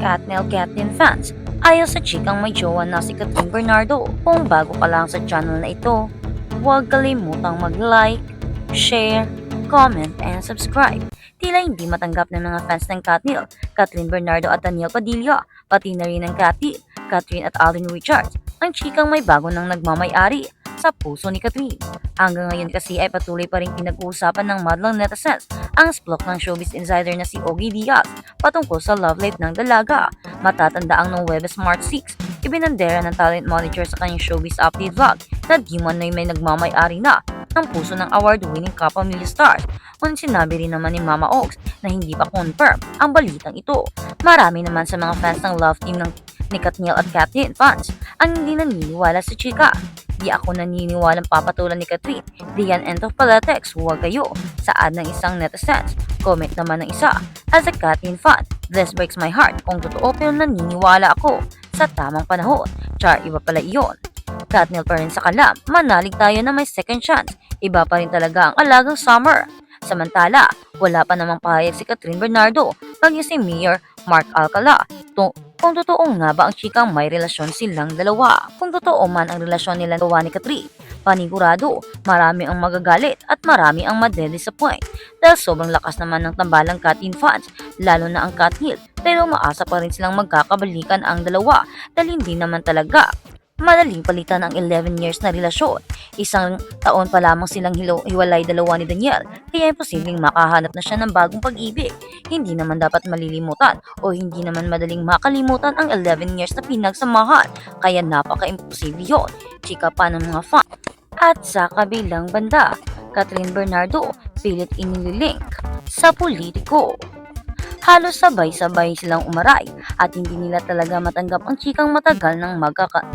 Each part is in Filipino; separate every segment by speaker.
Speaker 1: Katniel fans, ayaw sa chikang may jowa na si Catherine Bernardo. Kung bago ka lang sa channel na ito, huwag kalimutang mag-like, share, comment, and subscribe. Tila hindi matanggap ng mga fans ng Katniel, Catherine Bernardo at Daniel Padilla, pati na rin ng Catherine at Alden Richards, ang chikang may bago nang nagmamay-ari sa puso ni Catherine. Hanggang ngayon kasi ay patuloy pa rin pinag-uusapan ng madlang netizens ang splok ng showbiz insider na si Ogie Diaz patungkol sa love life ng dalaga. Matatanda ang noong Webes March 6, ibinandera ng talent manager sa kanyang showbiz update vlog na di man may nagmamay-ari na ng puso ng award-winning Kapamilya stars. Ngunit sinabi rin naman ni Mama Oaks na hindi pa confirm ang balitang ito. Marami naman sa mga fans ng love team ni Katniel at Catherine fans ang hindi naniniwala sa chika. Di ako naniniwalang papatulan ni Catherine. Diyan end of politics, huwag kayo. Saad ng isang netizens. Comment naman ng isa. As a Catherine fan, this breaks my heart. Kung totoo pero naniniwala ako sa tamang panahon. Char, iba pala iyon. Katniel pa rin sa kalam. Manalig tayo na may second chance. Iba pa rin talaga ang alagang Summer. Samantala, wala pa namang pahayag si Catherine Bernardo maging si Mayor Mark Alcala kung totoo nga ba ang chikang may relasyon silang dalawa. Kung totoo man ang relasyon nila dalawa ni Catherine, panigurado, marami ang magagalit at marami ang madedisappoint dahil sobrang lakas naman ng tambalang Catherine fans, lalo na ang Katniel, pero maasa pa rin silang magkakabalikan ang dalawa dahil hindi naman talaga madaling palitan ang 11 years na relasyon. Isang taon pa lamang silang hiwalay dalawa ni Daniel, kaya imposibleng makahanap na siya ng bagong pag-ibig. Hindi naman dapat malilimutan o hindi naman madaling makalimutan ang 11 years na pinagsamahan, kaya napaka-imposible yun. Chika pa ng mga fan. At sa kabilang banda, Catherine Bernardo pilit inililink sa politiko. Halos sabay-sabay silang umaray at hindi nila talaga matanggap ang chikang matagal ng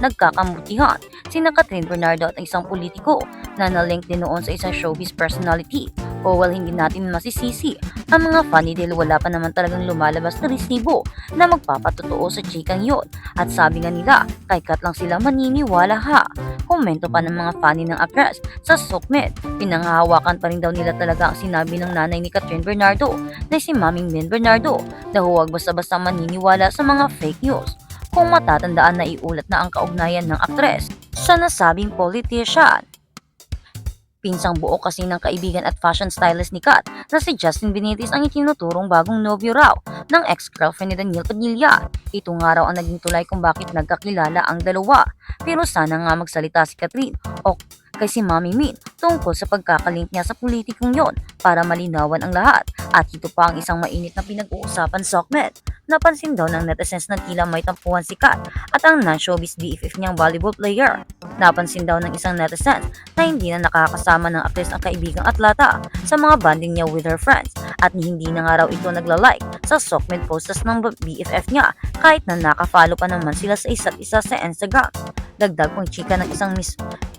Speaker 1: nagkakamutihan. Sina Catherine Bernardo at isang politiko na nalink din noon sa isang showbiz personality. O well, hindi natin masisisi ang mga funny dahil wala pa naman talagang lumalabas na resibo na magpapatotoo sa chikang yon. At sabi nga nila, kay Kat lang sila maniniwala ha. Komento pa ng mga funny ng actress sa Sokmed. Pinanghahawakan pa rin daw nila talaga ang sinabi ng nanay ni Catherine Bernardo na si Maming Min Bernardo na huwag basta-basta maniniwala sa mga fake news. Kung matatandaan na iulat na ang kaugnayan ng aktres sa nasabing politician. Pinsang buo kasi ng kaibigan at fashion stylist ni Kat na si Justin Benitez ang itinuturong bagong nobyo raw ng ex-girlfriend ni Daniel Padilla. Ito nga raw ang naging tulay kung bakit nagkakilala ang dalawa. Pero sana nga magsalita si Catherine o kay si Mami Min tungkol sa pagkakalink niya sa politikong yon para malinawan ang lahat. At ito pa ang isang mainit na pinag-uusapan sa Sokmed. Napansin daw ng netizens na tila may tampuhan si Kat at ang non-showbiz BFF niyang volleyball player. Napansin daw ng isang netizen na hindi na nakakasama ng aktres ang kaibigang atleta sa mga bonding niya with her friends at hindi na nga raw ito nagla-like sa Sokmed posts ng BFF niya kahit na nakafollow pa naman sila sa isa't isa sa Instagram. Dagdag pang chika ng isang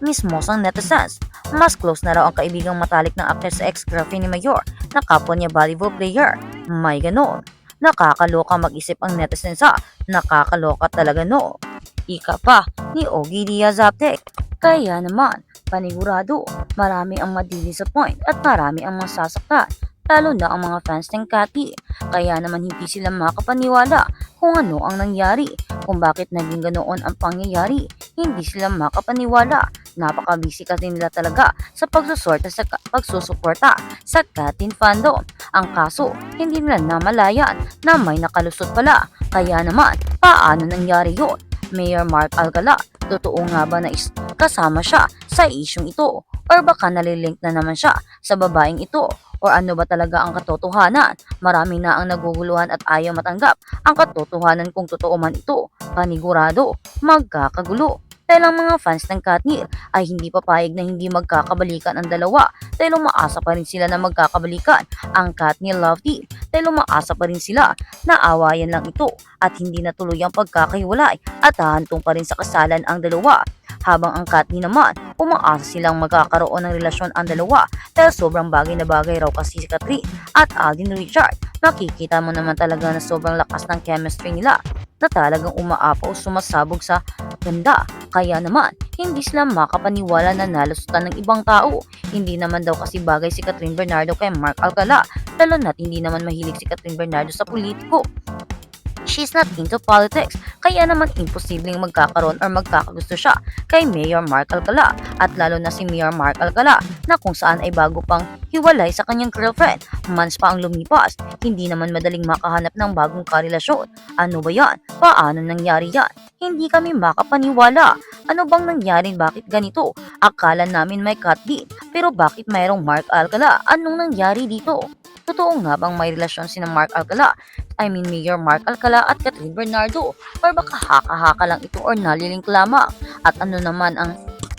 Speaker 1: mismosang netizens. Mas close na raw ang kaibigang matalik ng actress sa ex-girlfriend ni Mayor na kapwa niya volleyball player. May ganon. Nakakaloka mag-isip ang netizens ha. Nakakaloka talaga no. Ika pa ni Ogie Diaz update. Kaya naman, panigurado, marami ang madidisappoint at marami ang masasaktan. Lalo na ang mga fans ng Cathy. Kaya naman hindi sila makapaniwala kung ano ang nangyari, kung bakit naging ganoon ang pangyayari. Hindi sila makapaniwala. Napaka-busy kasi nila talaga sa pagsusuporta sa Cathy fandom. Ang kaso, hindi nila namalayan na may nakalusot pala. Kaya naman, paano nangyari yon? Mayor Mark Alcala, totoo nga ba na kasama siya sa isyong ito? Or baka nalilink na naman siya sa babaeng ito? O ano ba talaga ang katotohanan? Marami na ang naguguluhan at ayaw matanggap ang katotohanan kung totoo man ito. Panigurado, magkakagulo. Dahil ang mga fans ng Katniel ay hindi papayag na hindi magkakabalikan ang dalawa dahil umaasa pa rin sila na magkakabalikan ang Katniel love team dahil umaasa pa rin sila na awayan lang ito at hindi natuloy ang pagkakahiwalay at hahantong pa rin sa kasalan ang dalawa. Habang ang Katniel naman, umaasa silang magkakaroon ng relasyon ang dalawa dahil sobrang bagay na bagay raw kasi si Catherine at Alden Richard. Makikita mo naman talaga na sobrang lakas ng chemistry nila na talagang umaapaw sumasabog sa ganda. Kaya naman, hindi sila makapaniwala na nalusutan ng ibang tao. Hindi naman daw kasi bagay si Catherine Bernardo kay Mark Alcala, lalo na't hindi naman mahilig si Catherine Bernardo sa politiko. She's not into politics, kaya naman imposibleng magkakaroon or magkakagusto siya kay Mayor Mark Alcala at lalo na si Mayor Mark Alcala na kung saan ay bago pang hiwalay sa kanyang girlfriend. Months pa ang lumipas, hindi naman madaling makahanap ng bagong karelasyon. Ano ba yan? Paano nangyari yan? Hindi kami makapaniwala. Ano bang nangyari? Bakit ganito? Akala namin may cut din, pero bakit mayroong Mark Alcala? Anong nangyari dito? Totoo nga bang may relasyon sina Mark Alcala? Mayor Mark Alcala at Catherine Bernardo? Or baka haka-haka lang ito or nalilink lamang? At ano naman ang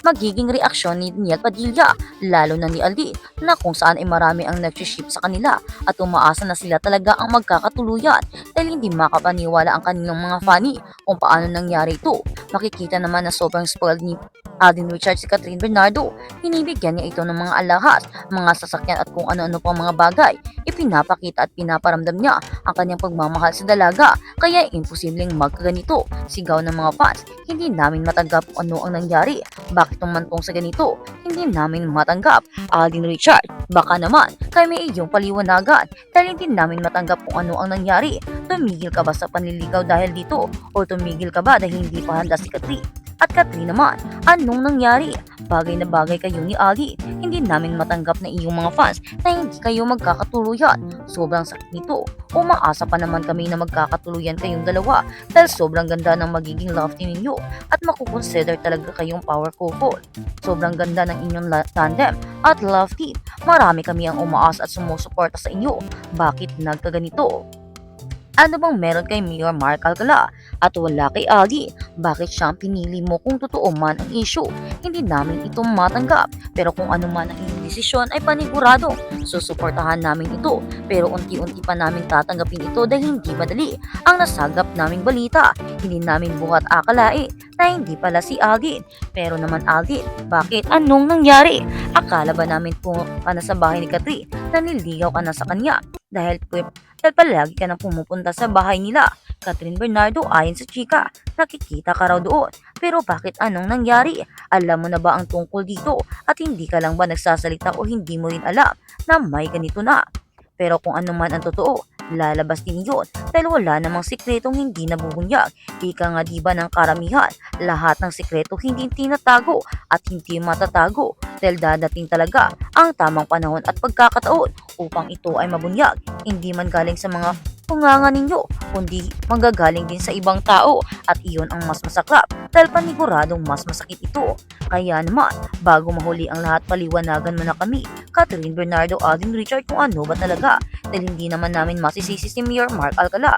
Speaker 1: magiging reaksyon ni Daniel Padilla, lalo na ni Aldin, na kung saan ay marami ang nag-ship sa kanila at umaasa na sila talaga ang magkakatuluyan dahil hindi makapaniwala ang kanilang mga funny kung paano nangyari ito. Makikita naman na sobrang spoiled ni Alden Richards si Catherine Bernardo. Hinibigyan niya ito ng mga alahas, mga sasakyan at kung ano-ano pang mga bagay. Ipinapakita at pinaparamdam niya ang kanyang pagmamahal sa dalaga, kaya imposibleng magkaganito. Sigaw ng mga fans, hindi namin matanggap kung ano ang nangyari. Bakit tumantong sa ganito? Hindi namin matanggap. Alden Richards, baka naman kay may iyong paliwanagan dahil hindi namin matanggap kung ano ang nangyari. Tumigil ka ba sa panliligaw dahil dito? O tumigil ka ba dahil hindi pa handa si Catherine? At Catherine naman, anong nangyari? Bagay na bagay kayo ni Ali. Hindi namin matanggap na iyong mga fans na hindi kayo magkakatuluyan. Sobrang sakit nito. Umaasa pa naman kami na magkakatuluyan kayong dalawa dahil sobrang ganda ng magiging love team ninyo at makukonsider talaga kayong power couple. Sobrang ganda ng inyong tandem at love team. Marami kami ang umaasa at sumusuporta sa inyo. Bakit nagkaganito? Ano bang meron kay Mayor Mark Alcala at wala kay Ali? Bakit siyang pinili mo kung totoo man ang issue? Hindi namin ito matanggap. Pero kung ano man ang iyong desisyon ay panigurado. Susuportahan namin ito. Pero unti-unti pa namin tatanggapin ito dahil hindi madali ang nasagap naming balita. Hindi namin buhat akalain na hindi pala si Aldin. Pero naman Aldin, bakit? Anong nangyari? Akala ba namin pumunta ka na sa bahay ni Catherine na niligaw ka na sa kanya? Dahil palagi ka na pumupunta sa bahay nila. Catherine Bernardo ayon sa chika, nakikita ka raw doon. Pero bakit anong nangyari? Alam mo na ba ang tungkol dito? At hindi ka lang ba nagsasalita o hindi mo rin alam na may ganito na? Pero kung ano man ang totoo, lalabas din yun dahil wala namang sikretong hindi nabubunyag. Ika nga diba ng karamihan, lahat ng sikreto hindi tinatago at hindi matatago dahil dadating talaga ang tamang panahon at pagkakataon upang ito ay mabunyag. Hindi man galing sa mga punganga ninyo, kundi manggagaling din sa ibang tao at iyon ang mas masaklap dahil paniguradong mas masakit ito. Kaya naman, bago mahuli ang lahat, paliwanagan mo na kami, Catherine Bernardo, Alden Richard, kung ano ba talaga dahil hindi naman namin masisisi si Mayor Mark Alcala